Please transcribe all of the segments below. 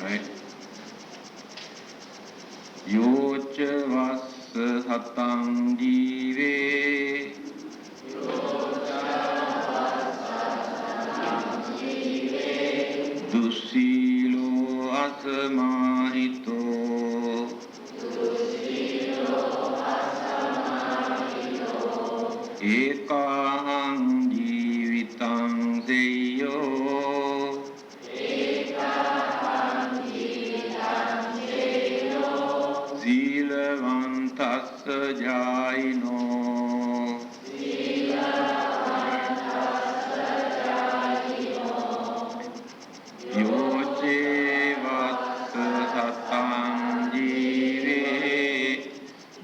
Right? Yocha vassa satam jive dusilo asamahito ekahang jivitang seyo Silavantassa jaino Yoche vassa satam jive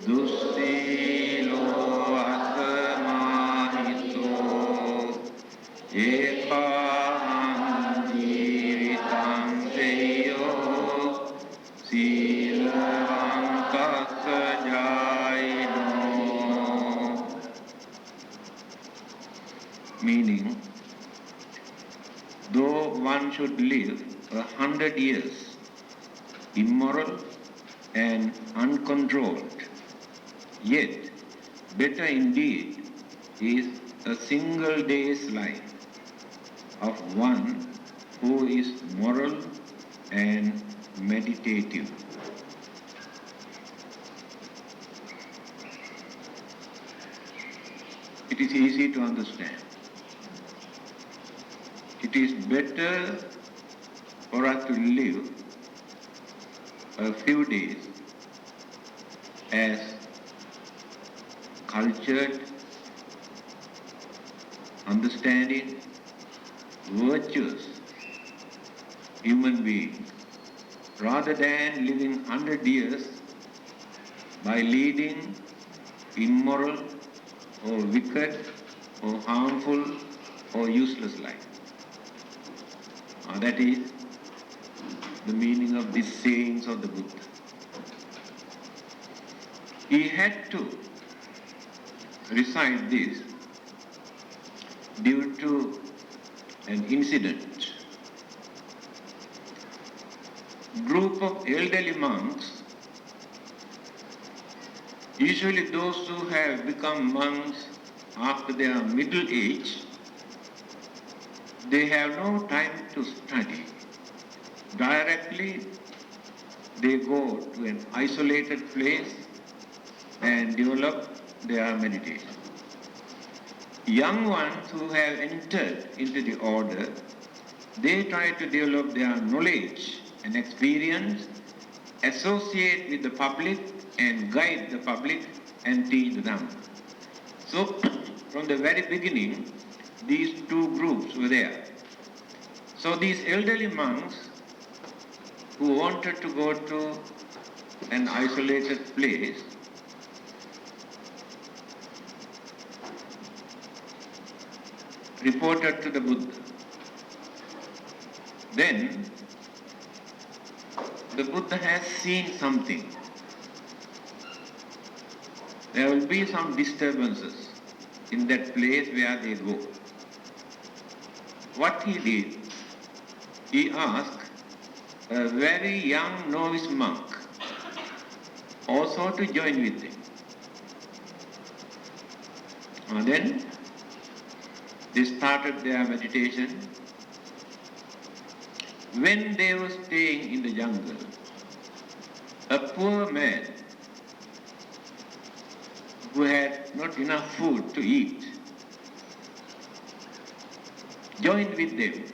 dussilo asamahito ekahang jivitang seyo silavantassa jaino. Meaning, though one should live 100 years immoral and uncontrolled, yet better indeed is a single day's life of one who is moral and meditative. It is easy to understand. It is better for us to live a few days as cultured, understanding, virtuous human beings rather than living 100 years by leading immoral or wicked or harmful or useless life. That is the meaning of these sayings of the Buddha. He had to recite this due to an incident. Group of elderly monks, usually those who have become monks after their middle age, they have no time to study. Directly, they go to an isolated place and develop their meditation. Young ones who have entered into the order, they try to develop their knowledge and experience, associate with the public and guide the public and teach them. So, from the very beginning, these two groups were there. So these elderly monks who wanted to go to an isolated place, reported to the Buddha. Then the Buddha has seen something. There will be some disturbances in that place where they go. What he did, he asked a very young novice monk also to join with him. And then they started their meditation. When they were staying in the jungle, a poor man who had not enough food to eat joined with them.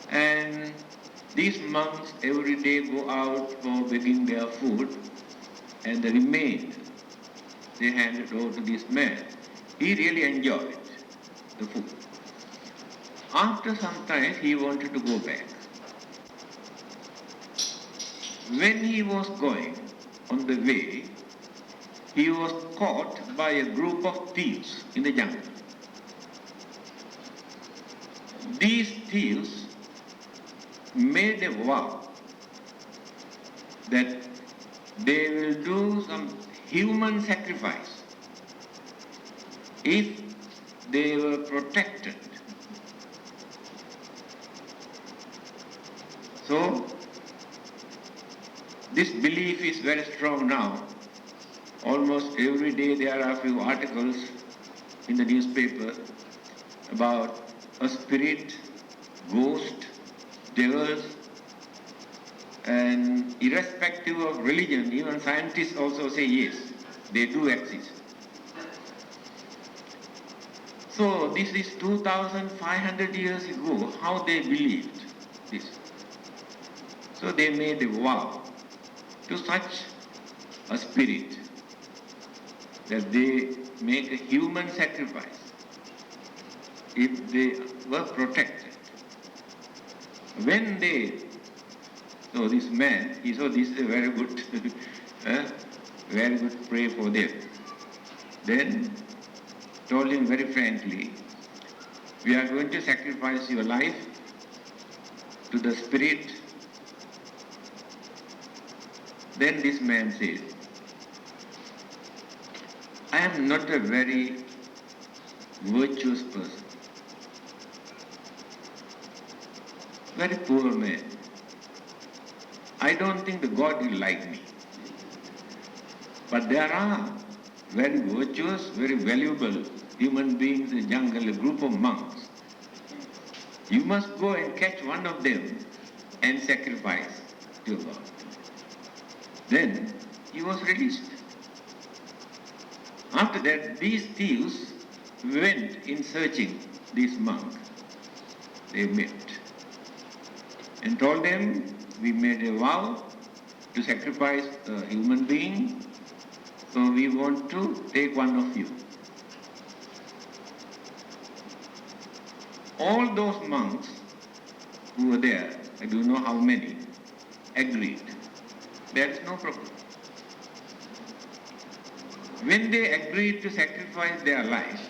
And these monks every day go out for begging their food, and the remained they handed over to this man. He really enjoyed the food. After some time, he wanted to go back. When he was going on the way, he was caught by a group of thieves in the jungle. These thieves made a vow that they will do some human sacrifice if they were protected So, this belief is very strong now. Almost every day there are a few articles in the newspaper about a spirit, ghost, devils, and irrespective of religion, even scientists also say yes, they do exist. So this is 2,500 years ago, how they believed this. So they made a vow to such a spirit that they make a human sacrifice if they were protected. When they, so this man, he saw this is a very good, very good pray for them. Then told him very frankly, we are going to sacrifice your life to the spirit. Then this man says, I am not a very virtuous person, very poor man. I don't think the God will like me. But there are very virtuous, very valuable human beings in the jungle, a group of monks. You must go and catch one of them and sacrifice to God. Then he was released. After that, these thieves went in searching this monk. They met and told them, we made a vow to sacrifice a human being, so we want to take one of you. All those monks who were there, I don't know how many, agreed. There is no problem. When they agreed to sacrifice their life,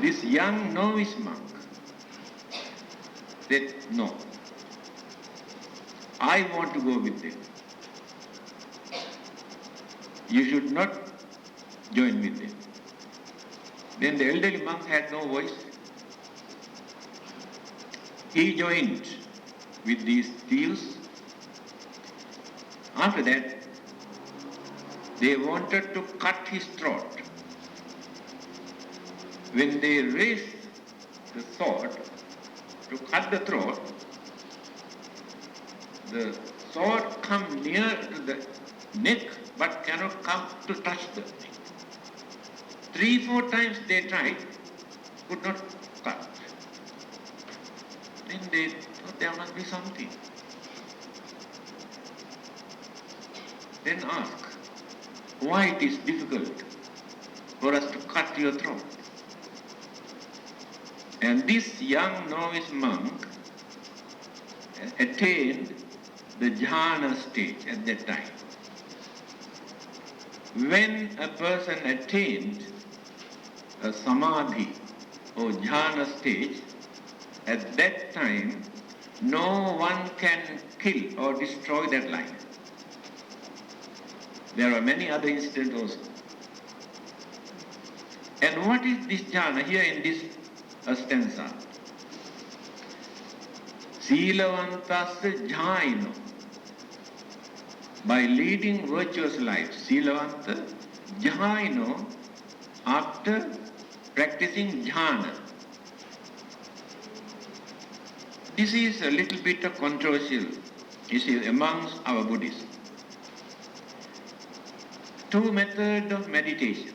this young novice monk said, no, I want to go with them. You should not join with them. Then the elderly monk had no voice. He joined with these thieves. After that, they wanted to cut his throat. When they raised the sword to cut the throat, the sword come near to the neck but cannot come to touch the neck. 3-4 times they tried, could not cut. Then they thought there must be something. Then ask, why it is difficult for us to cut your throat? And this young novice monk attained the jhana stage at that time. When a person attained a samadhi or jhana stage, at that time no one can kill or destroy that life. There are many other incidents also. And what is this jhana here in this stanza? Silavantasya jhaino. By leading virtuous life, silavanta jhaino, after practicing jhana. This is a little bit of controversial issue amongst our Buddhists. 2 methods of meditation.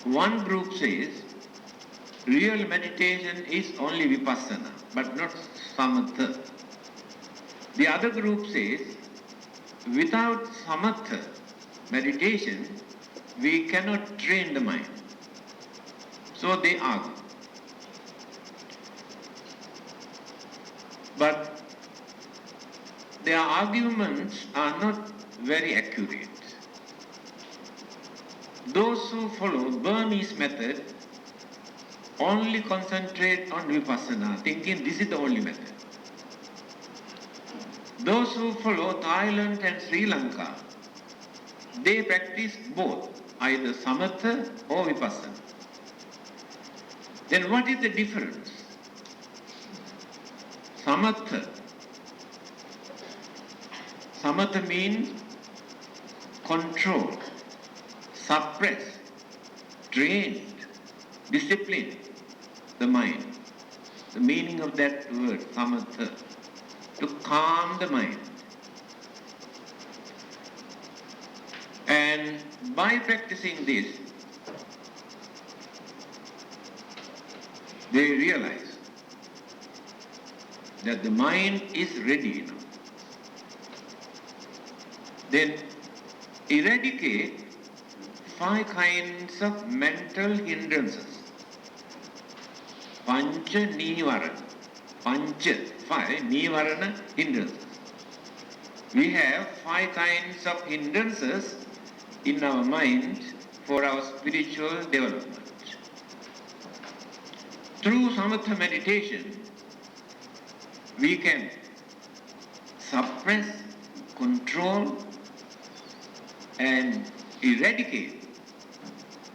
One group says real meditation is only vipassana, but not samatha. The other group says without samatha meditation, we cannot train the mind. So they argue. But their arguments are not very accurate. Those who follow Burmese method only concentrate on vipassana, thinking this is the only method. Those who follow Thailand and Sri Lanka, they practice both, either samatha or vipassana. Then what is the difference? samatha. Samatha means control, suppress, train, discipline the mind. The meaning of that word, samatha, to calm the mind. And by practicing this, they realize that the mind is ready now. Then eradicate 5 kinds of mental hindrances. Pancha Nivarana. Pancha, 5 Nivarana hindrances. We have 5 kinds of hindrances in our mind for our spiritual development. Through samatha meditation, we can suppress, control, and eradicate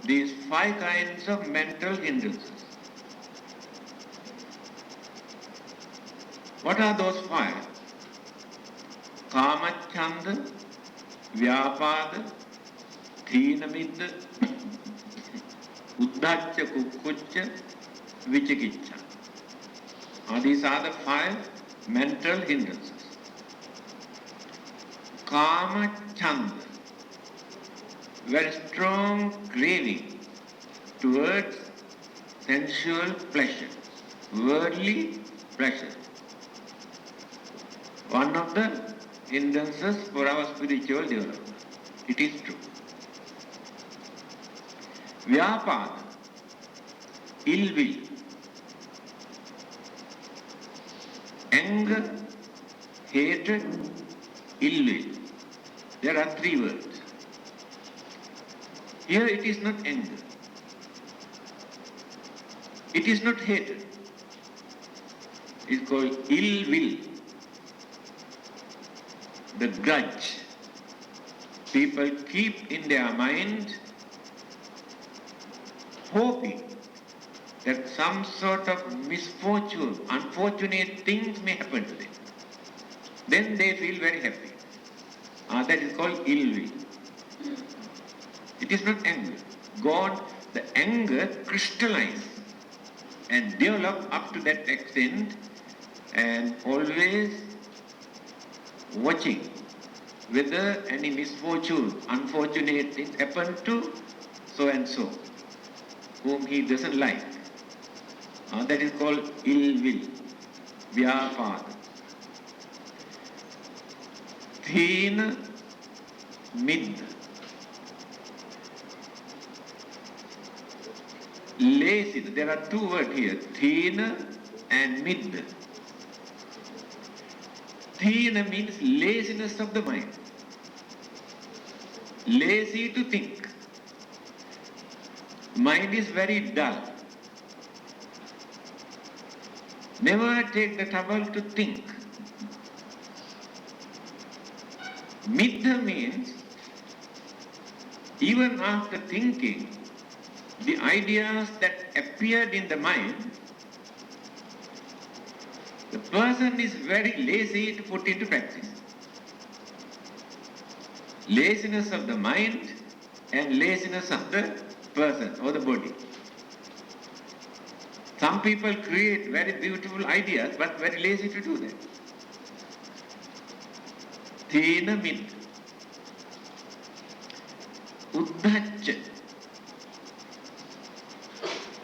these 5 kinds of mental hindrances. What are those 5? Kamachanda, Vyapada, Theenamidda, Uddhacha, Kukkucca, Vichikicca. These are the 5 mental hindrances. Kama Chanda, very strong craving towards sensual pleasure, worldly pleasure. One of the hindrances for our spiritual development. It is true. Vyapada, ill will, anger, hatred, ill will. There are 3 words. Here it is not anger. It is not hatred. It is called ill will. The grudge. People keep in their mind hoping that some sort of misfortune, unfortunate things may happen to them. Then they feel very happy. That is called ill will. It is not anger. God, the anger crystallizes and develops up to that extent, and always watching whether any misfortune, unfortunate things happen to so and so, whom he doesn't like. That is called ill will, vyapada. Thena midda, laziness. There are 2 words here, thena and midda. Thena means laziness of the mind. Lazy to think. Mind is very dull. Never take the trouble to think. Midda means even after thinking, the ideas that appeared in the mind, the person is very lazy to put into practice. Laziness of the mind and laziness of the person or the body. Some people create very beautiful ideas but very lazy to do that. Thena midda. Uddhacha.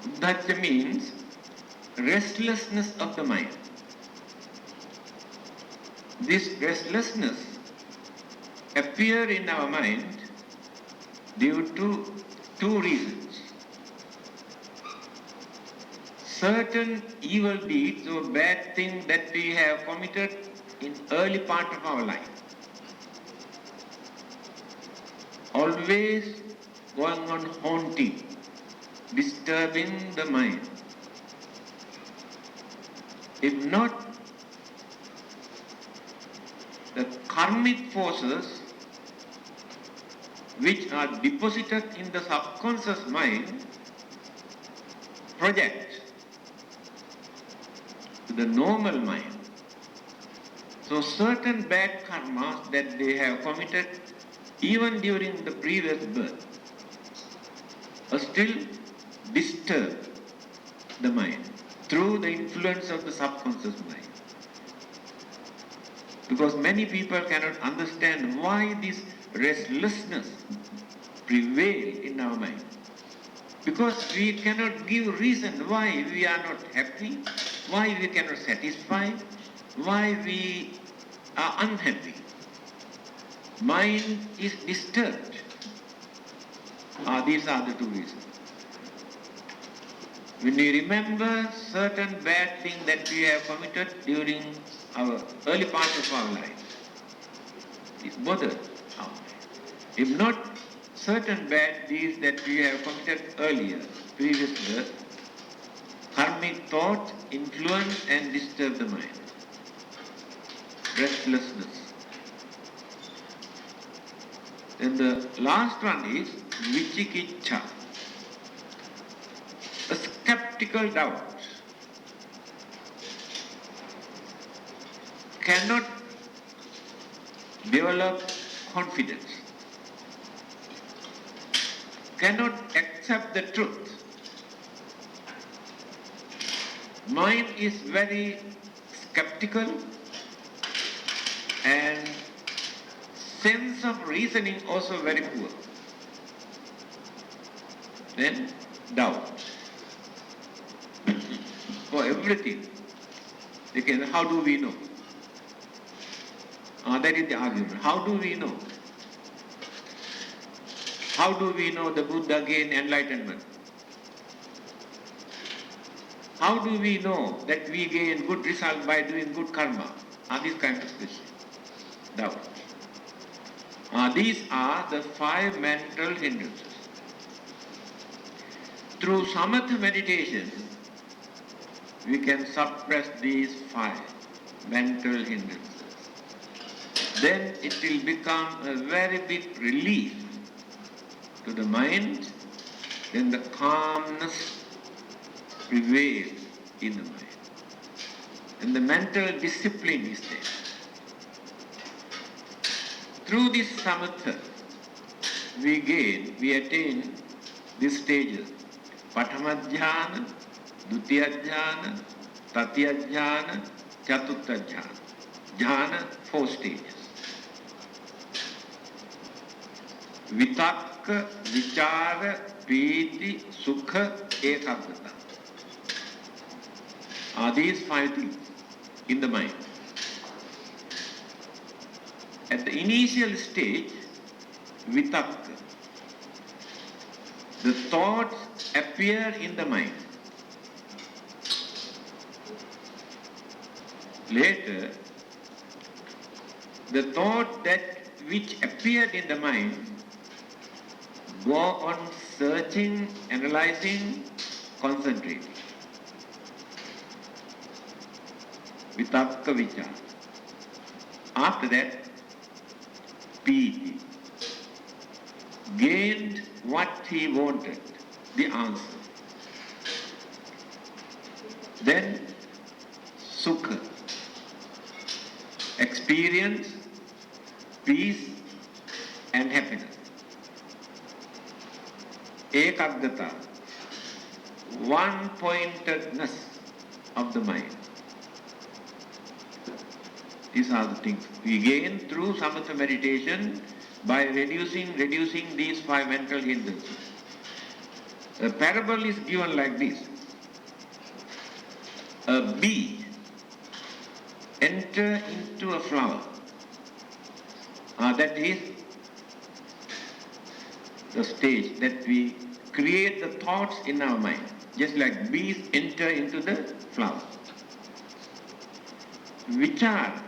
Uddhacha means restlessness of the mind. This restlessness appears in our mind due to 2 reasons. Certain evil deeds or bad things that we have committed in early part of our life. Always going on haunting, disturbing the mind. If not, the karmic forces which are deposited in the subconscious mind project to the normal mind So certain bad karmas that they have committed even during the previous birth still disturb the mind through the influence of the subconscious mind. Because many people cannot understand why this restlessness prevails in our mind. Because we cannot give reason why we are not happy, why we cannot satisfy, why we are unhappy. Mind is disturbed. These are the two reasons. When we remember certain bad things that we have committed during our early part of our life, it bothers our mind. If not certain bad deeds that we have committed earlier, previous birth, karmic thought influence and disturb the mind. Restlessness. And the last one is vichikicha, a skeptical doubt. Cannot develop confidence, cannot accept the truth. Mind is very skeptical and sense of reasoning also very poor. Then doubt. For everything, how do we know? That is the argument. How do we know? How do we know the Buddha gained enlightenment? How do we know that we gain good result by doing good karma? These kinds of questions. Doubt. These are the 5 mental hindrances. Through samatha meditation, we can suppress these 5 mental hindrances. Then it will become a very big relief to the mind. Then the calmness prevails in the mind. And the mental discipline is there. Through this samatha, we attain these stages. Pathamadhyana, Dutiyadhyana, Tatiyadhyana, Chatutadhyana. Jhana, 4 stages. Vitakka, Vichara, Priti, Sukha, Ekagrata. These 5 things in the mind. At the initial stage, Vitakka, the thoughts appear in the mind. Later, the thought which appeared in the mind go on searching, analyzing, concentrating. Vitakka vichara. After that, Piti. Gained what he wanted, the answer. Then Sukha. Experience, peace and happiness. Ekagrata, one-pointedness of the mind. These are the things we gain through samatha meditation by reducing these 5 mental hindrances. The parable is given like this. A bee enter into a flower. That is the stage that we create the thoughts in our mind, just like bees enter into the flower. Vichara,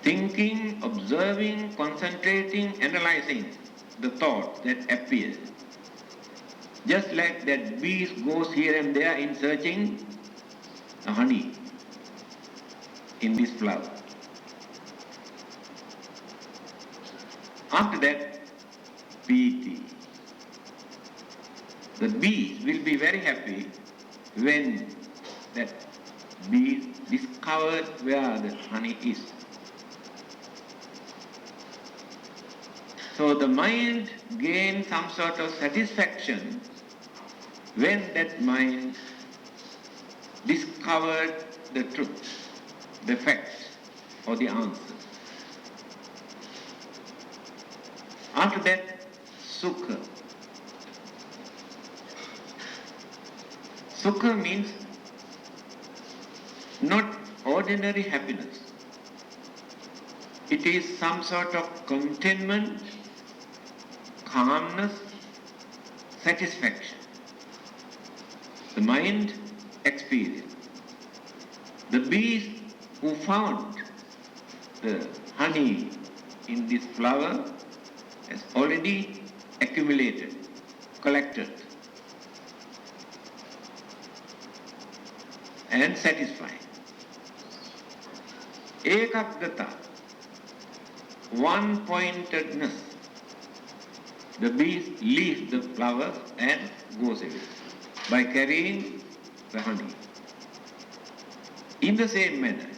thinking, observing, concentrating, analyzing the thoughts that appear. Just like that bees goes here and there in searching the honey in this flower. After that, Piti. The bees will be very happy when that bees discovered where the honey is. So the mind gains some sort of satisfaction when that mind discovered the truth, the facts, or the answer. After that, sukha. Sukha means not ordinary happiness. It is some sort of contentment, calmness, satisfaction. The mind experience. The bees who found the honey in this flower has already accumulated, collected, and satisfied. Ekaggata, one-pointedness. The bees leave the flower and goes away by carrying the honey. In the same manner,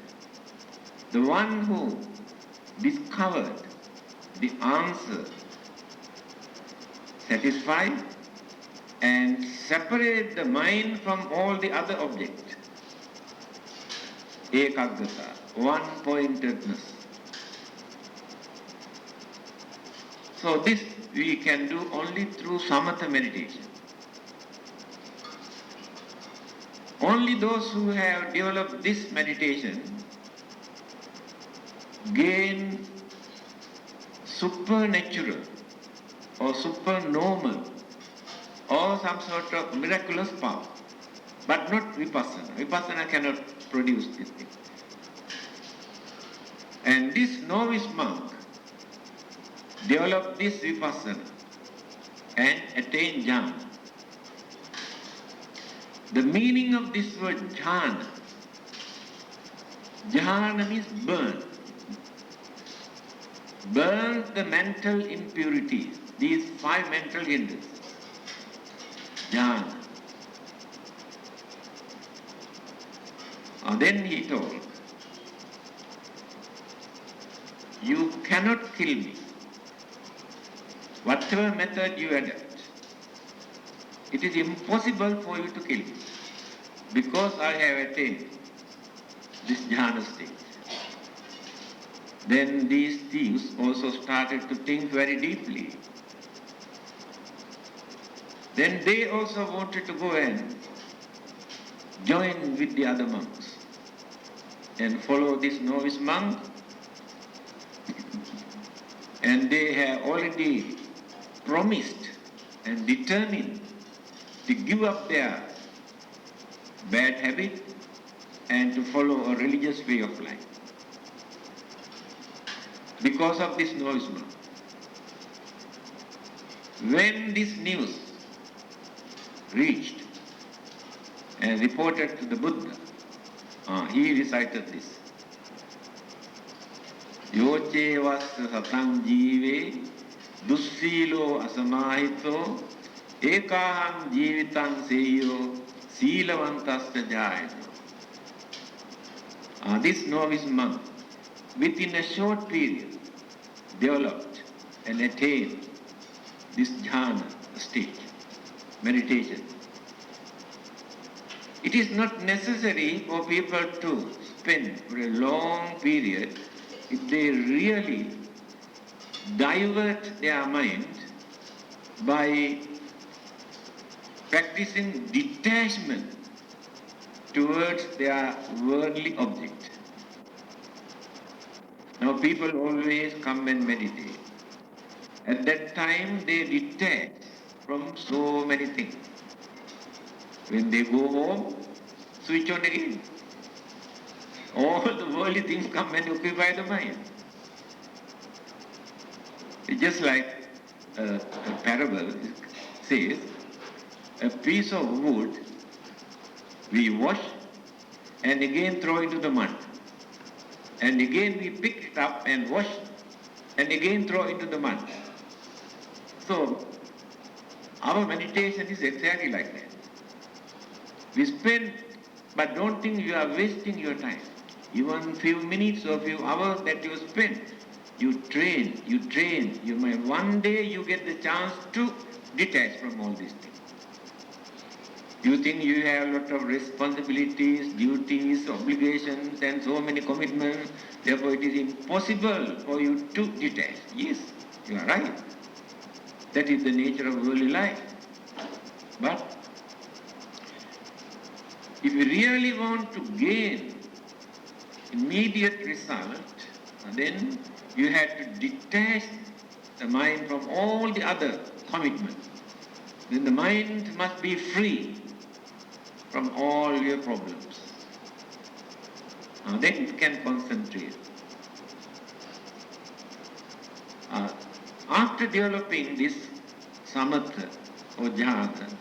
the one who discovered the answer, satisfied and separate the mind from all the other objects. Ekaggata, one-pointedness. So this we can do only through samatha meditation. Only those who have developed this meditation gain supernatural or supernormal or some sort of miraculous power, but not vipassana. Vipassana cannot produce this thing. And this novice monk developed this vipassana and attained jhana. The meaning of this word jhana, jhana means burn. Burn the mental impurities, these 5 mental hindrances. Jhana. Then he told, you cannot kill me. Whatever method you adopt, it is impossible for you to kill me because I have attained this jhana state. Then these thieves also started to think very deeply. Then they also wanted to go and join with the other monks and follow this novice monk. And they have already promised and determined to give up their bad habit and to follow a religious way of life. Because of this novice monk. When this news reached and reported to the Buddha, he recited this. Yoche vassa satang jive dussilo asamahito ekaham jivitang seyo silavantasya jayato. This novice monk, within a short period, developed and attained this jhana state, meditation. It is not necessary for people to spend for a long period if they really divert their mind by practicing detachment towards their worldly object. Now people always come and meditate. At that time they detach from so many things. When they go home, switch on again. All the worldly things come and occupy the mind. It's just like a parable says, a piece of wood we wash and again throw into the mud. And again we pick it up and wash and again throw into the mud. So our meditation is exactly like that. We spend But don't think you are wasting your time. Even few minutes or few hours that you spend, you train. You may one day you get the chance to detach from all these things. You think you have a lot of responsibilities, duties, obligations, and so many commitments. Therefore, it is impossible for you to detach. Yes, you are right. That is the nature of worldly life. But if you really want to gain immediate result, then you have to detach the mind from all the other commitments. Then the mind must be free from all your problems. Then it can concentrate. After developing this samatha or jhana,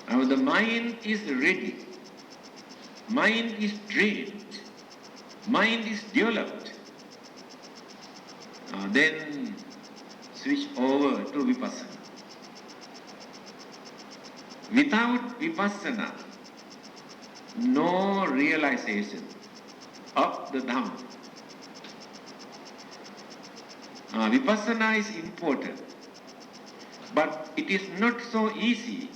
now the mind is ready, mind is trained, mind is developed. Then switch over to vipassana. Without vipassana, no realization of the Dhamma. Vipassana is important, but it is not so easy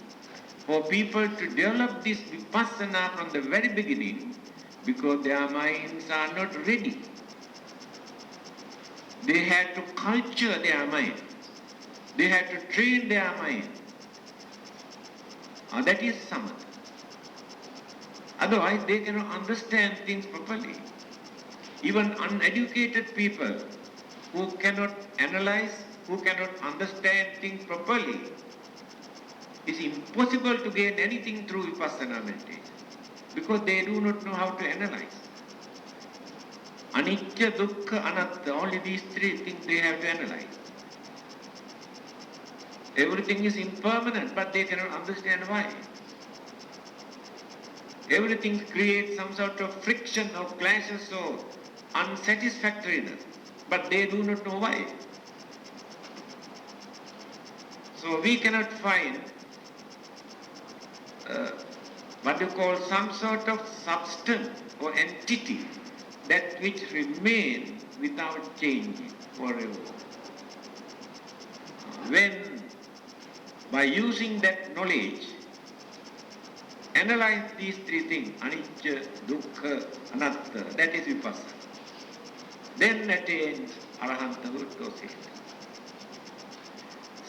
for people to develop this vipassana from the very beginning because their minds are not ready. They had to culture their mind. They had to train their mind. That is samatha. Otherwise, they cannot understand things properly. Even uneducated people who cannot analyze, who cannot understand things properly, it's impossible to gain anything through vipassana meditation because they do not know how to analyze. Anicca, dukkha, anatta, only these three things they have to analyze. Everything is impermanent, but they cannot understand why. Everything creates some sort of friction or clashes or unsatisfactoriness, but they do not know why. So we cannot find what you call some sort of substance or entity that which remains without changing forever. When by using that knowledge, analyze these three things, anicca, dukkha, anatta, that is vipassana. Then attain arahanthood or siddha.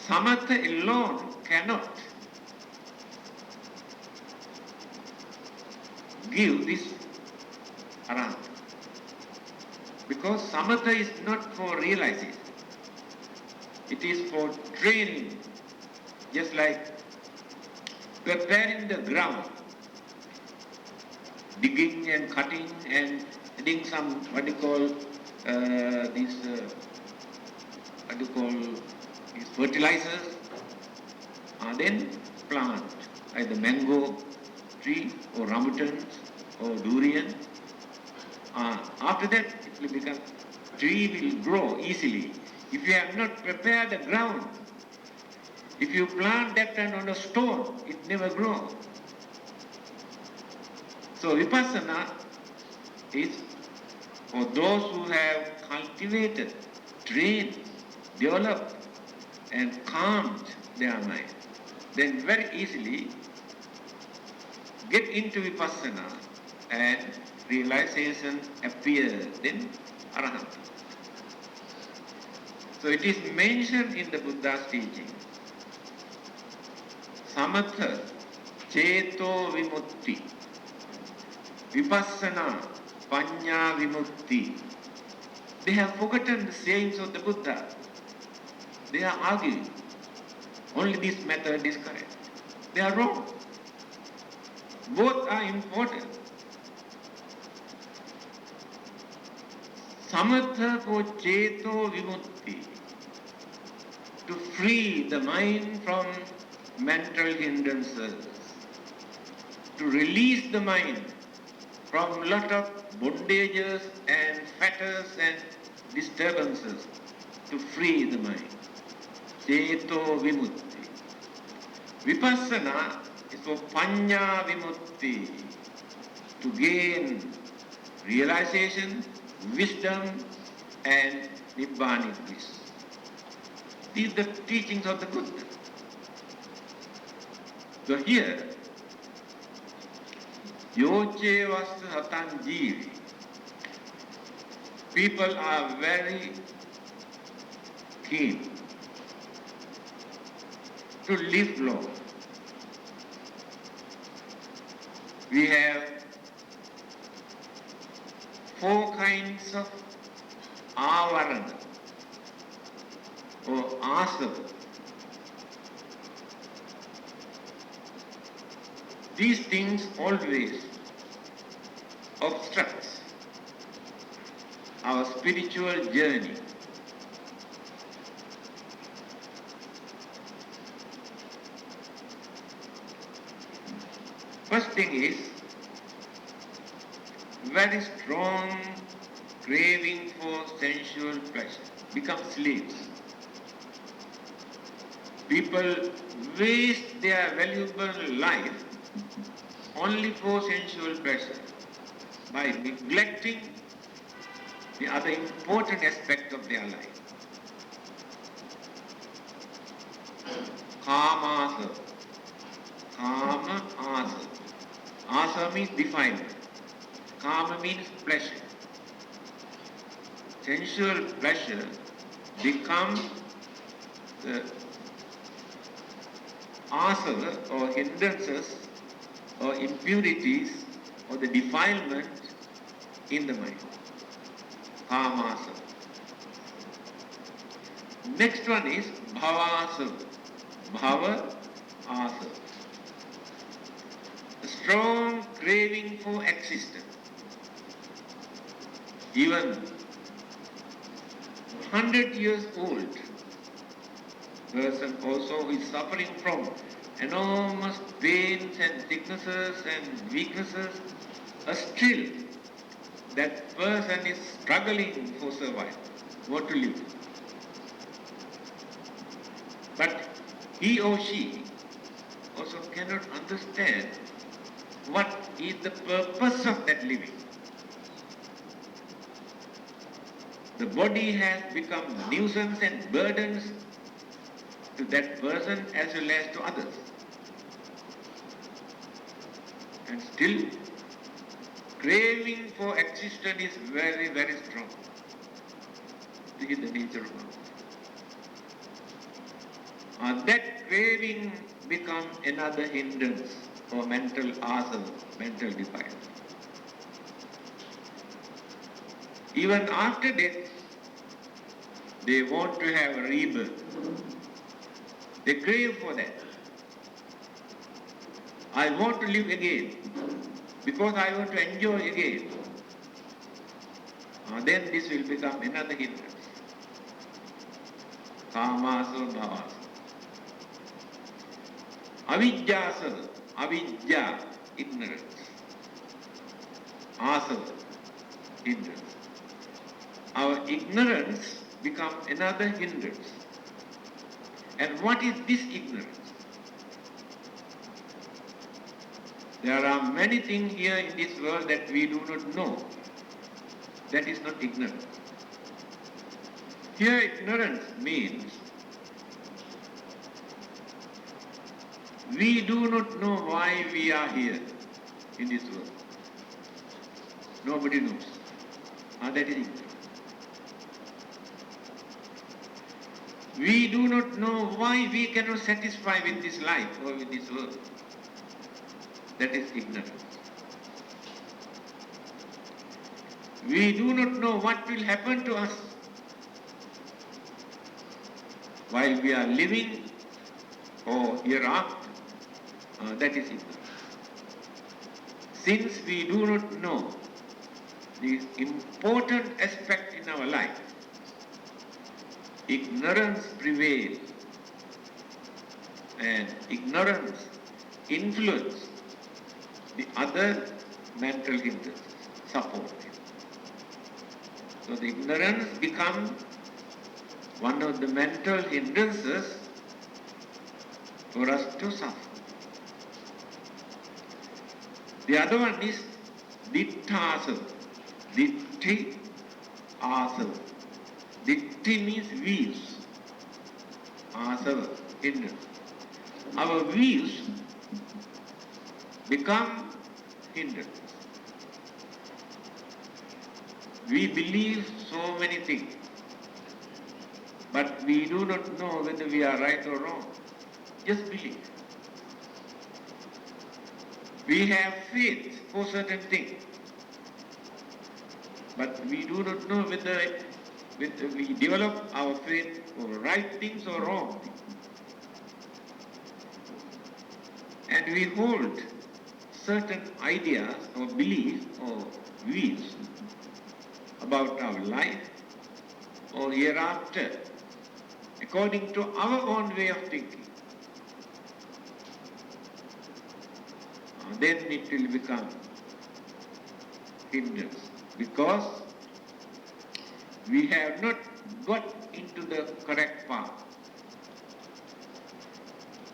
Samatha alone cannot give this arahanta. Because samatha is not for realization. It is for training, just like preparing the ground, digging and cutting and adding some, these fertilizers, then plant either mango tree or rambutans or durian. After that it will become, tree will grow easily. If you have not prepared the ground, if you plant that kind on a stone, it never grows. So vipassana is for those who have cultivated, trained, developed and calmed their mind. Then very easily get into vipassana and realization appears, then arahanta. So it is mentioned in the Buddha's teaching. Samatha, ceto vimutti, vipassana, panya vimutti. They have forgotten the sayings of the Buddha. They are arguing. Only this method is correct. They are wrong. Both are important. Samatha for ceto vimutti, to free the mind from mental hindrances, to release the mind from lot of bondages and fetters and disturbances, to free the mind. Ceto vimutti. Vipassana is for panya vimutti, to gain realization, wisdom and Nibbanic bliss. These are the teachings of the Buddha. So here, Yoche Vasta Hatan Jeevi, people are very keen to live long. We have 4 kinds of avarana or asava. These things always obstructs our spiritual journey. First thing is very strong craving for sensual pleasure, become slaves. People waste their valuable life only for sensual pleasure by neglecting the other important aspect of their life. Kama asa. Kama asa. Asa means defilement. Kama means pleasure. Sensual pleasure becomes the asava or hindrances or impurities or the defilement in the mind. Kamasa. Next one is bhavasa. Bhava asa. A strong craving for existence. Even 100 years old person also is suffering from enormous pains and sicknesses and weaknesses, still that person is struggling for survival, what to live. But he or she also cannot understand what is the purpose of that living. The body has become nuisance and burdens to that person as well as to others. And still, craving for existence is very, very strong. This is the nature of life. That craving becomes another hindrance for mental asana, mental defilement. Even after death, they want to have a rebirth. They crave for that. I want to live again because I want to enjoy again. Then this will become another hindrance. Kamasa bhavasa. Avijjasana. Avijja, ignorance. Asana, hindrance. Our ignorance becomes another hindrance. And what is this ignorance? There are many things here in this world that we do not know. That is not ignorance. Here ignorance means we do not know why we are here in this world. Nobody knows. That is ignorance. We do not know why we cannot satisfy with this life or with this world. That is ignorance. We do not know what will happen to us while we are living or hereafter. That is ignorance. Since we do not know the important aspect in our life, ignorance prevails, and ignorance influences the other mental hindrances, support it. So the ignorance becomes one of the mental hindrances for us to suffer. The other one is Ditthasava. Ditti asava. Ditti means views. Asava, hindrance. Our views become hindrance. We believe so many things, but we do not know whether we are right or wrong. Just believe. We have faith for certain things, but we do not know whether we develop our faith for right things or wrong things. And we hold certain ideas or beliefs or views about our life or hereafter according to our own way of thinking. Then it will become hindrance because we have not got into the correct path.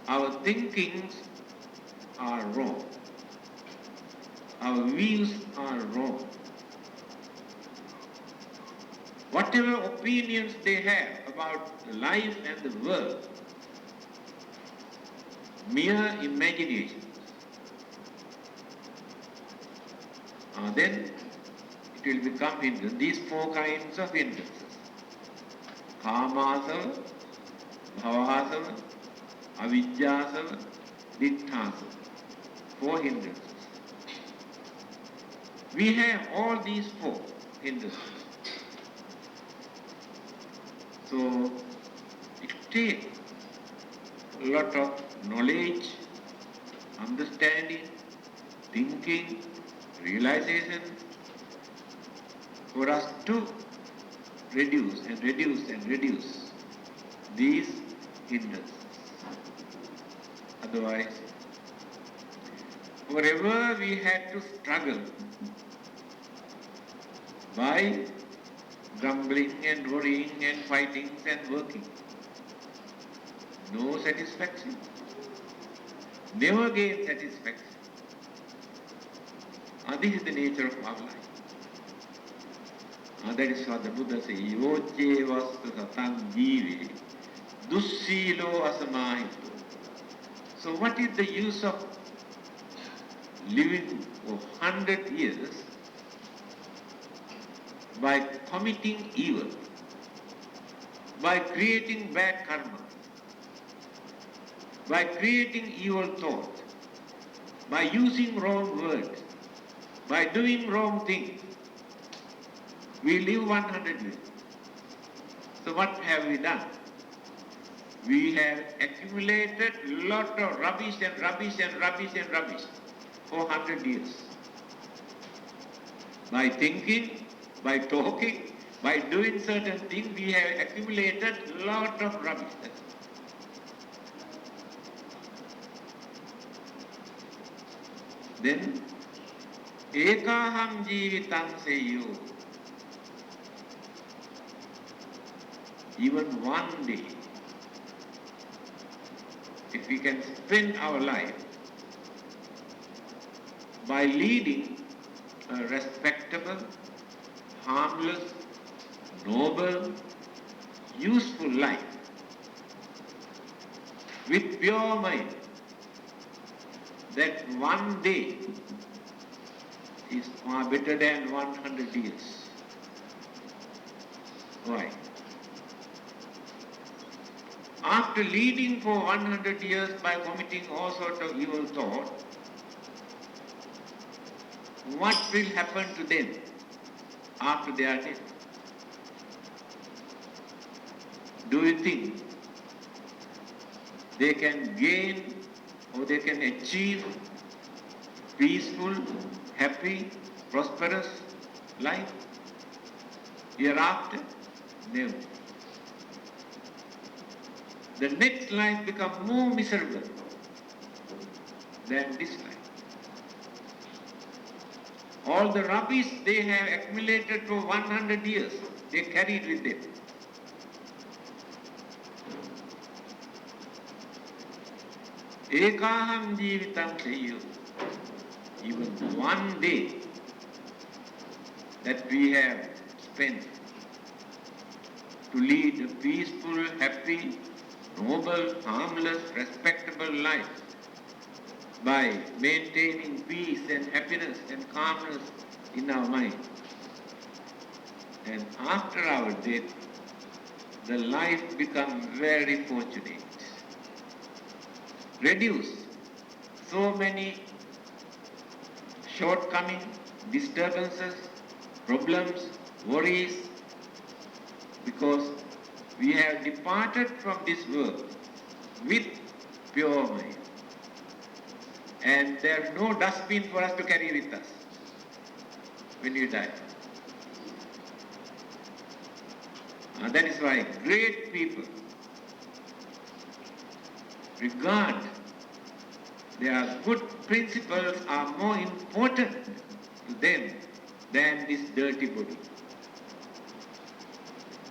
Our thinkings are wrong. Our views are wrong. Whatever opinions they have about life and the world, mere imagination. Then it will become hindrance. These four kinds of hindrances. Kamasava, bhavasava, avijjasava, ditthasava. Four hindrances. We have all these four hindrances. So it takes a lot of knowledge, understanding, thinking, realization for us to reduce and reduce and reduce these hindrances. Otherwise, forever we had to struggle by grumbling and worrying and fighting and working. No satisfaction. Never gain satisfaction. This is the nature of our life. That is what the Buddha says, Yoche vastu satang jive, dussilo asamahito. So what is the use of living for 100 years by committing evil, by creating bad karma, by creating evil thoughts, by using wrong words, by doing wrong things? We live 100 years. So what have we done? We have accumulated a lot of rubbish and rubbish and rubbish and rubbish for 100 years. By thinking, by talking, by doing certain things, we have accumulated a lot of rubbish. Then, ekaham jivitang seyo. Even one day, if we can spend our life by leading a respectable, harmless, noble, useful life with pure mind, that one day is far better than 100 years. Why? After leading for 100 years by committing all sorts of evil thoughts, what will happen to them after they are dead? Do you think they can gain or they can achieve peaceful, happy, prosperous life hereafter? Never. The next life becomes more miserable than this life. All the rubbish they have accumulated for 100 years, they carried with them. Ekaham jivitam seyo. Even one day that we have spent to lead a peaceful, happy, noble, harmless, respectable life by maintaining peace and happiness and calmness in our mind. And after our death, the life becomes very fortunate. Reduce so many shortcomings, disturbances, problems, worries, because we have departed from this world with pure mind. And there is no dustbin for us to carry with us when we die. That is why great people regard their good principles are more important to them than this dirty body.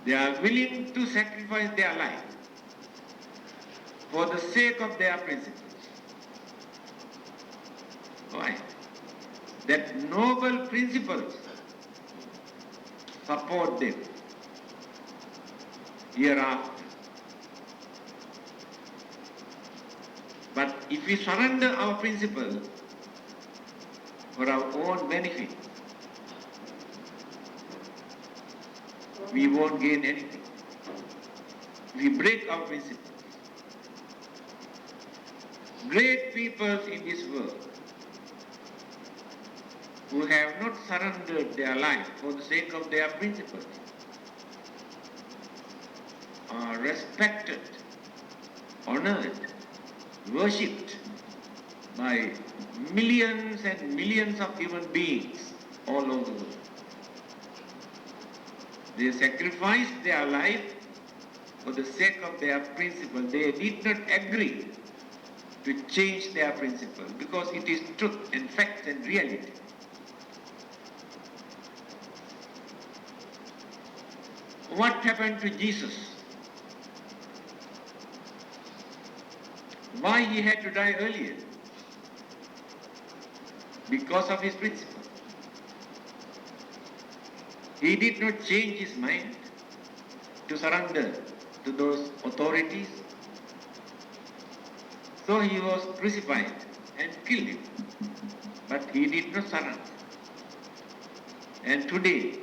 They are willing to sacrifice their life for the sake of their principles. Why? That noble principles support them hereafter. But if we surrender our principles for our own benefit, we won't gain anything. We break our principles. Great people in this world who have not surrendered their life for the sake of their principles are respected, honored, worshipped by millions and millions of human beings all over the world. They sacrificed their life for the sake of their principle. They did not agree to change their principle because it is truth and fact and reality. What happened to Jesus? Why he had to die earlier? Because of his principle. He did not change his mind to surrender to those authorities. So he was crucified and killed him. But he did not surrender. And today,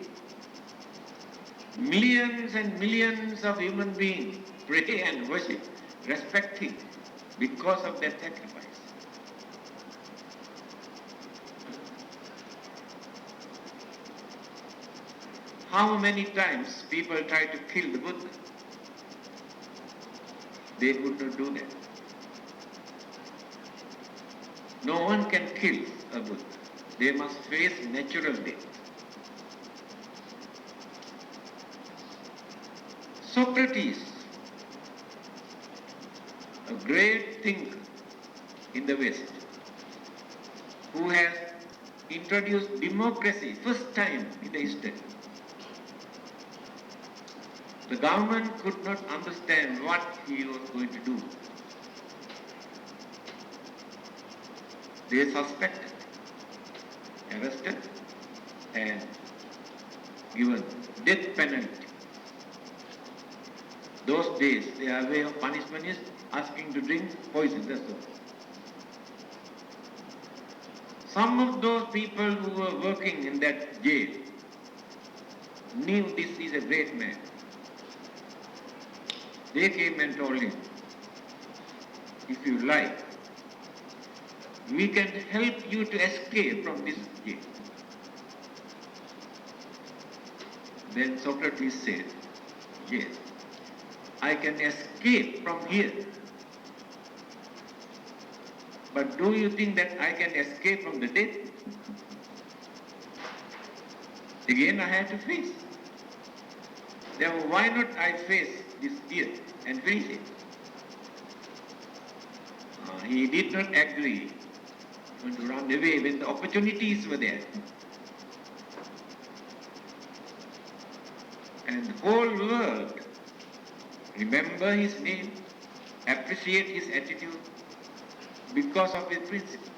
millions and millions of human beings pray and worship, respect him because of that sacrifice. How many times people try to kill the Buddha? They could not do that. No one can kill a Buddha. They must face natural death. Socrates, a great thinker in the West, who has introduced democracy first time in the history. The government could not understand what he was going to do. They suspected, arrested, and given death penalty. Those days, their way of punishment is asking to drink poison, that's all. Some of those people who were working in that jail knew this is a great man. They came and told him, if you like, we can help you to escape from this jail. Then Socrates said, yes, I can escape from here. But do you think that I can escape from the death? Again, I had to face. Therefore, why not I face this fear and face it? He did not agree to run away when the opportunities were there. And the whole world remember his name, appreciate his attitude because of his principle.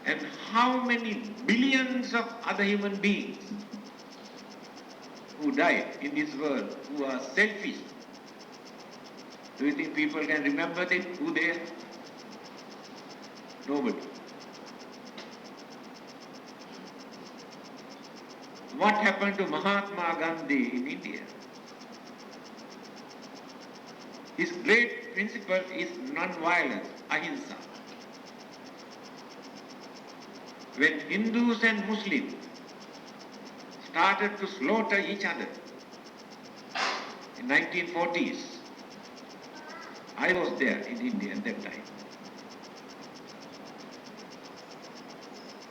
And how many billions of other human beings who died in this world, who are selfish. Do you think people can remember them, who they are? Nobody. What happened to Mahatma Gandhi in India? His great principle is non-violence, ahimsa. When Hindus and Muslims started to slaughter each other in 1940s, I was there in India at that time.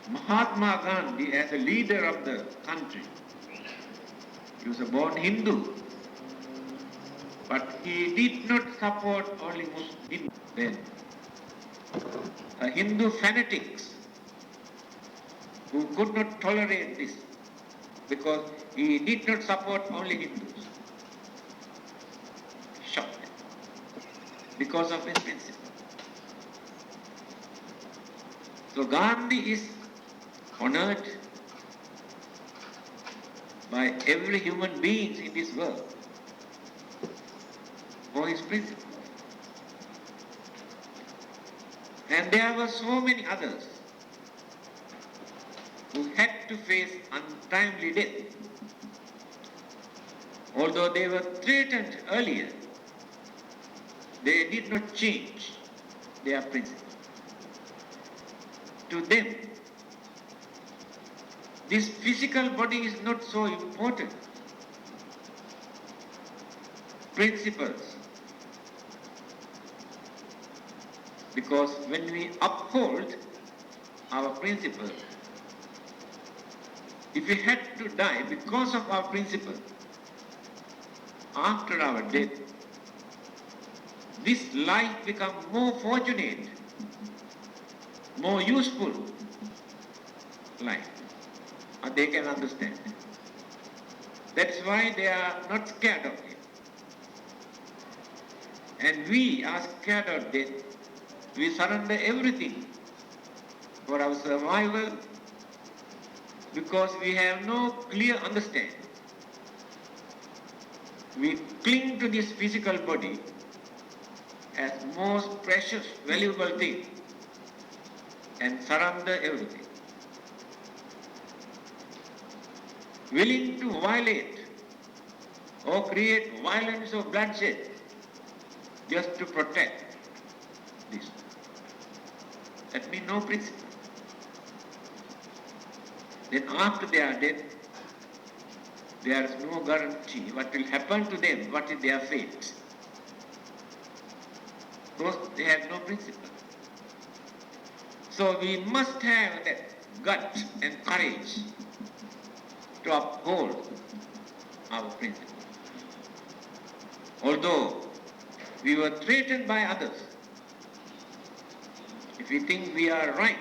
Mahatma Gandhi, as a leader of the country, he was a born Hindu, but he did not support only Muslims then. Hindu fanatics who could not tolerate this because he did not support only Hindus. Shot them because of his principle. So Gandhi is honored by every human being in this world for his principle. And there were so many others who had to face untimely death. Although they were threatened earlier, they did not change their principle. To them, this physical body is not so important. Principles. Because when we uphold our principles, if we had to die because of our principle after our death, this life becomes more fortunate, more useful life. And they can understand. That's why they are not scared of it. And we are scared of death. We surrender everything for our survival because we have no clear understanding. We cling to this physical body as most precious, valuable thing and surrender everything. Willing to violate or create violence or bloodshed just to protect this. That means no principle. Then after their death, there is no guarantee what will happen to them, what is their fate. Because they have no principle. So we must have that gut and courage to uphold our principle. Although we were threatened by others, if we think we are right,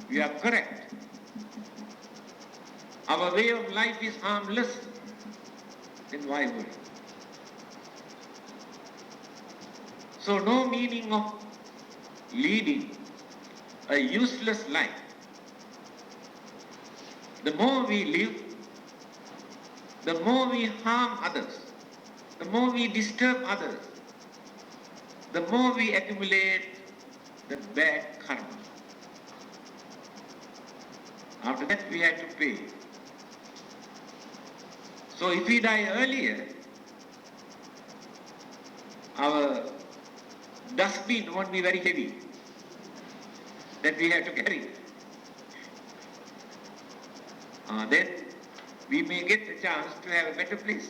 we are correct, our way of life is harmless, then why worry? So no meaning of leading a useless life. The more we live, the more we harm others, the more we disturb others, the more we accumulate the bad karma. After that we have to pay. So if we die earlier, our dustbin won't be very heavy that we have to carry. Then we may get the chance to have a better place.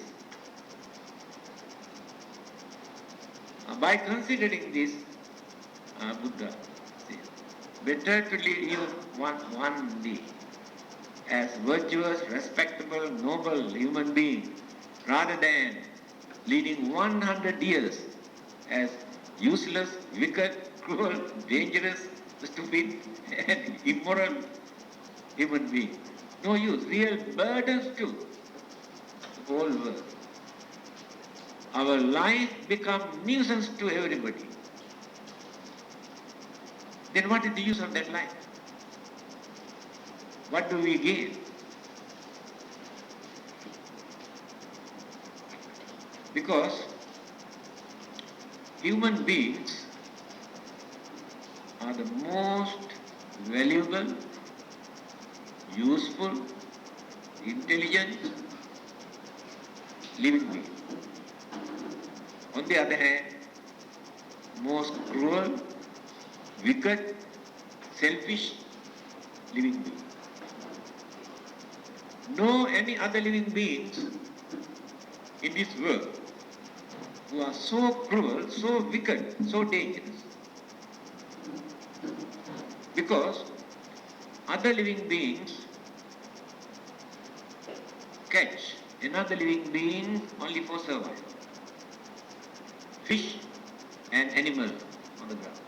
By considering this, Buddha says, better to live one day as virtuous, respectable, noble human being rather than leading 100 years as useless, wicked, cruel, dangerous, stupid, and immoral human being. No use, real burdens to the whole world. Our life becomes nuisance to everybody. Then what is the use of that life? what do we gain? Because human beings are the most valuable, useful, intelligent living being. On the other hand, most cruel, wicked, selfish living being. No any other living beings in this world who are so cruel, so wicked, so dangerous. Because other living beings catch another living being only for survival. Fish and animals on the ground.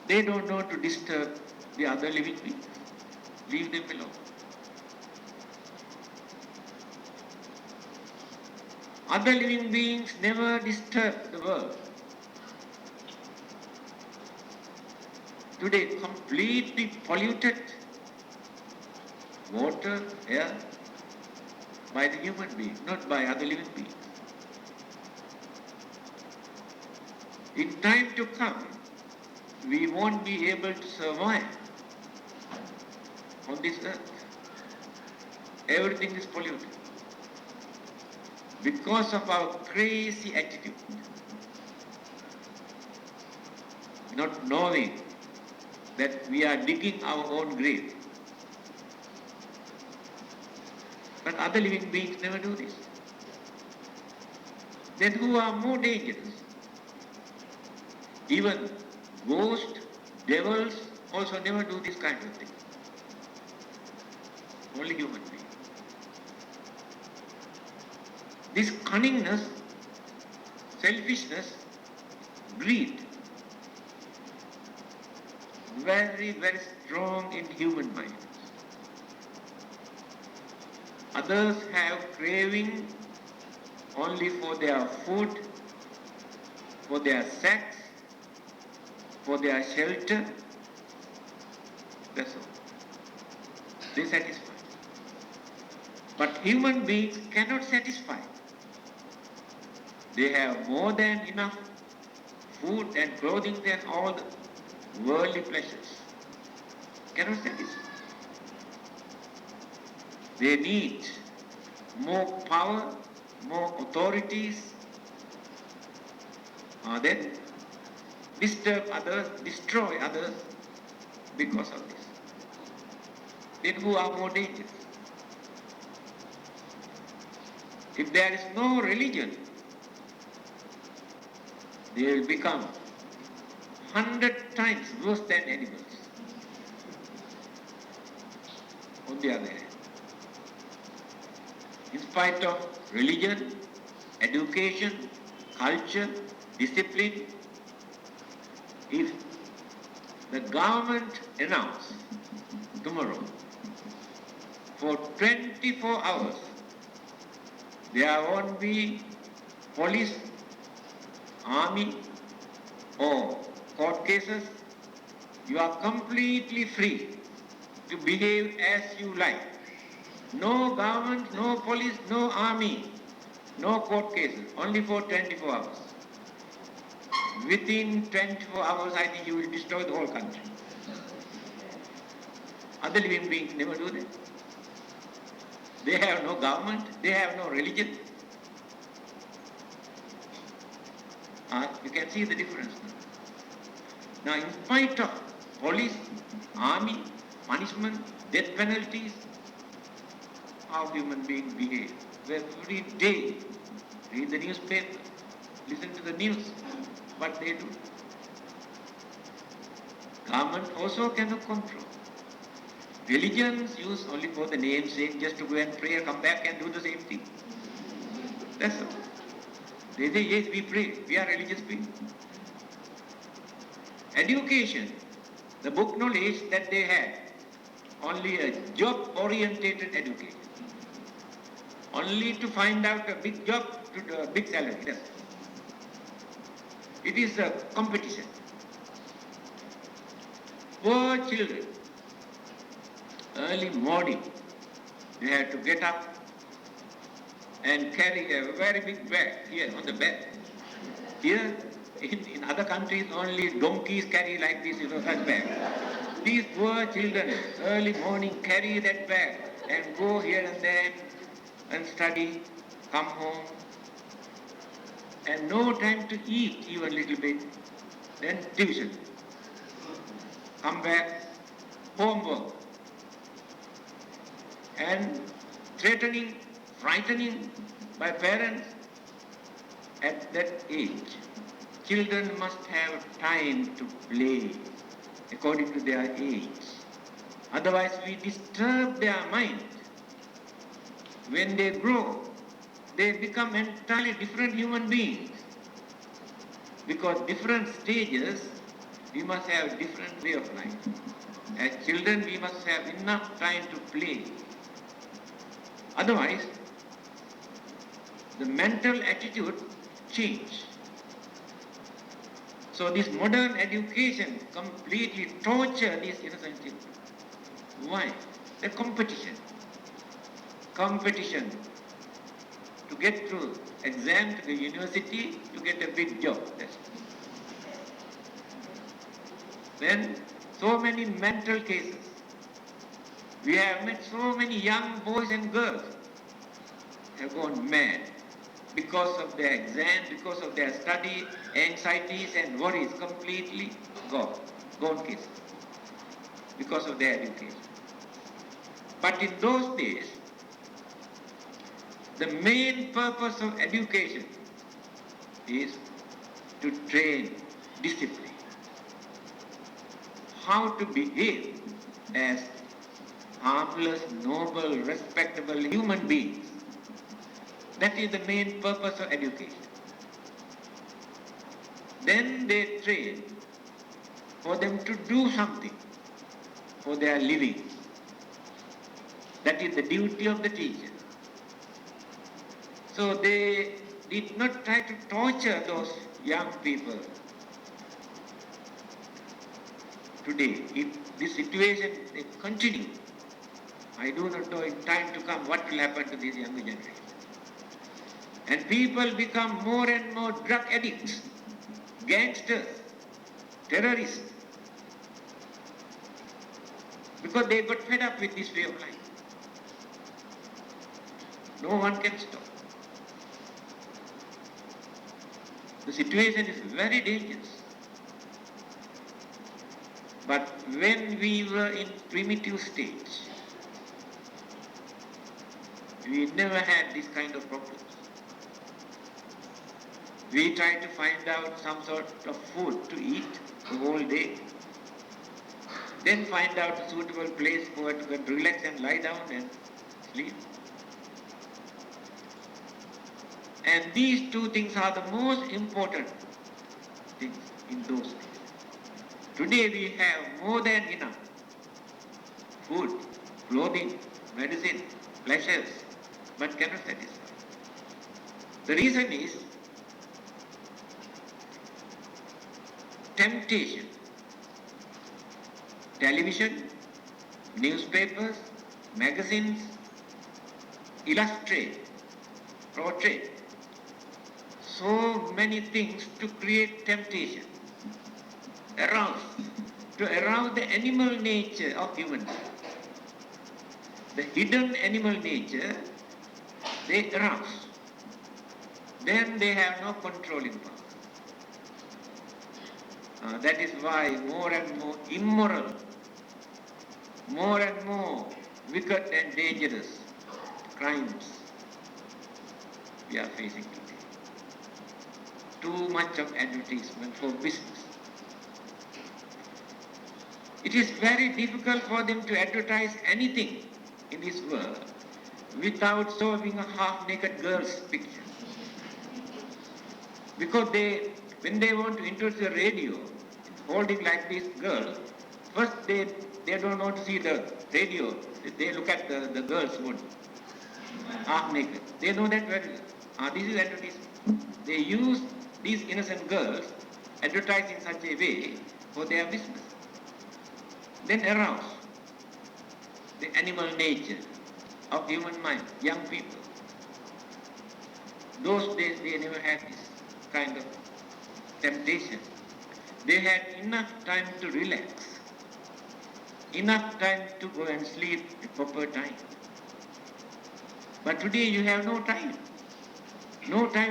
They don't know to disturb the other living beings. Leave them alone. Other living beings never disturb the world. Today, completely polluted water, air, by the human being, not by other living beings. In time to come, we won't be able to survive on this earth. Everything is polluted because of our crazy attitude, not knowing that we are digging our own grave. But other living beings never do this. Then who are more dangerous? Even ghosts, devils also never do this kind of thing. Only human beings. This cunningness, selfishness, greed, very, very strong in human minds. Others have craving only for their food, for their sex, for their shelter. That's all. They satisfy. But human beings cannot satisfy. They have more than enough food and clothing than all the worldly pleasures. Cannot satisfy. They need more power, more authorities, then disturb others, destroy others because of this. Then who are more dangerous? If there is no religion, they will become 100 times worse than animals. On the other hand, in spite of religion, education, culture, discipline, if the government announces tomorrow for 24 hours there won't be police, army or court cases, you are completely free to behave as you like. No government, no police, no army, no court cases, only for 24 hours. Within 24 hours, I think you will destroy the whole country. Other living beings never do that. They have no government, they have no religion. You can see the difference now. Now, in spite of police, army, punishment, death penalties, how human beings behave. Every day, read the newspaper, listen to the news, what they do. Government also cannot control. Religions use only for the name's sake, just to go and pray, come back and do the same thing. That's all. They say, yes, we pray, we are religious people. Education, the book knowledge that they had, only a job-orientated education. Only to find out a big job, to a big salary. That's all. It is a competition. Poor children, early morning, you have to get up and carry a very big bag here on the back. Here, in other countries, only donkeys carry like this, such bag. These poor children, early morning, carry that bag and go here and there and study, come home, and no time to eat even a little bit. Then tuition, come back, homework, and threatening, frightening by parents at that age. Children must have time to play according to their age. Otherwise, we disturb their mind. When they grow, they become entirely different human beings. Because different stages, we must have different way of life. As children, we must have enough time to play. Otherwise, the mental attitude change. So this modern education completely torture these innocent children. Why? The competition. Competition to get through exam to the university to get a big job. Then so many mental cases. We have met so many young boys and girls have gone mad because of their exam, because of their study, anxieties and worries, completely gone cases, because of their education. But in those days, the main purpose of education is to train discipline. How to behave as harmless, noble, respectable human beings. That is the main purpose of education. Then they train for them to do something for their living. That is the duty of the teacher. So they did not try to torture those young people. Today, if this situation continues, I do not know in time to come what will happen to this younger generation. And people become more and more drug addicts, gangsters, terrorists, because they got fed up with this way of life. No one can stop. The situation is very dangerous. But when we were in primitive stage, we never had this kind of problems. We tried to find out some sort of food to eat the whole day, then find out a suitable place where to relax and lie down and sleep. And these two things are the most important things in those days. Today we have more than enough food, clothing, medicine, pleasures, but cannot satisfy. The reason is temptation. Television, newspapers, magazines illustrate, portray so many things to create temptation, to arouse the animal nature of human beings. The hidden animal nature, they arouse. Then they have no controlling power. That is why more and more immoral, more and more wicked and dangerous crimes we are facing today. Too much of advertisement for business. It is very difficult for them to advertise anything in this world without showing a half-naked girl's picture. Because when they want to introduce a radio, holding like this girl, first they don't want to see the radio. They look at the girl's body, half-naked. They know that very well. This is advertisement. They use these innocent girls, advertise in such a way for their business. Then arouse. the animal nature of human mind, young people. Those days they never had this kind of temptation. They had enough time to relax, enough time to go and sleep at proper time. But today you have no time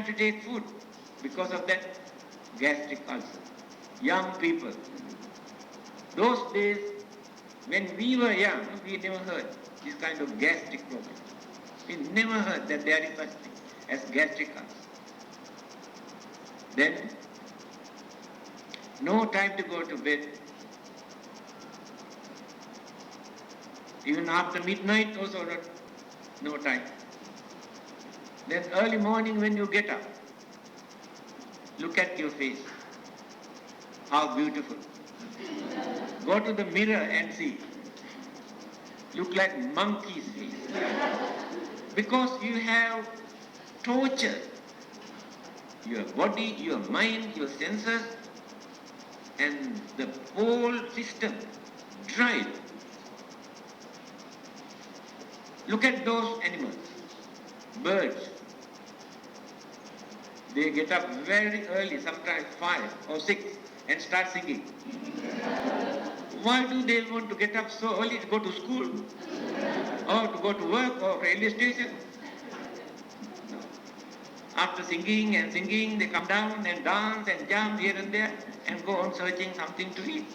to take food because of that gastric ulcer. Young people. Those days, when we were young, we never heard this kind of gastric problem. We never heard that there is such thing as gastric ulcer. Then, no time to go to bed. Even after midnight also no time. Then early morning when you get up, look at your face. How beautiful. Go to the mirror and see. Look like monkey's face. Because you have tortured your body, your mind, your senses, and the whole system dried. Look at those animals, birds. They get up very early, sometimes 5 or 6, and start singing. Why do they want to get up so early to go to school? Or to go to work or railway station? No. After singing and singing, they come down and dance and jump here and there and go on searching something to eat.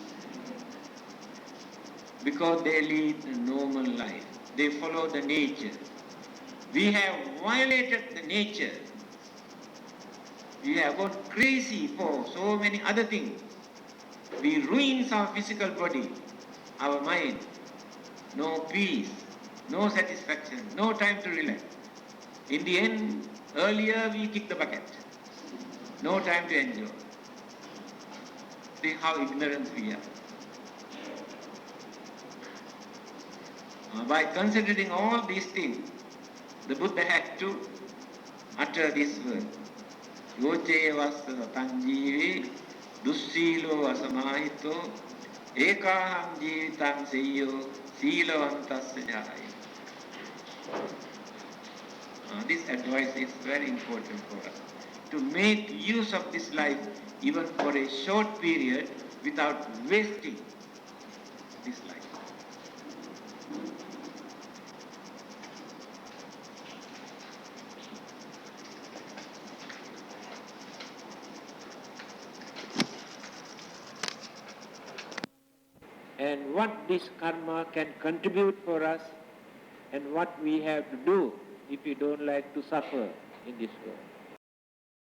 Because they lead a normal life. They follow the nature. We have violated the nature. We have gone crazy for so many other things. We ruin our physical body, our mind. No peace, no satisfaction, no time to relax. In the end, earlier we kick the bucket. No time to enjoy. See how ignorant we are. By considering all these things, the Buddha had to utter this word. Yoche vassa tanjivi dussilo asamahito ekaham jivitam seyo silavantasya jaya. This advice is very important for us. To make use of this life even for a short period without wasting this life. And what this karma can contribute for us and what we have to do if we don't like to suffer in this world.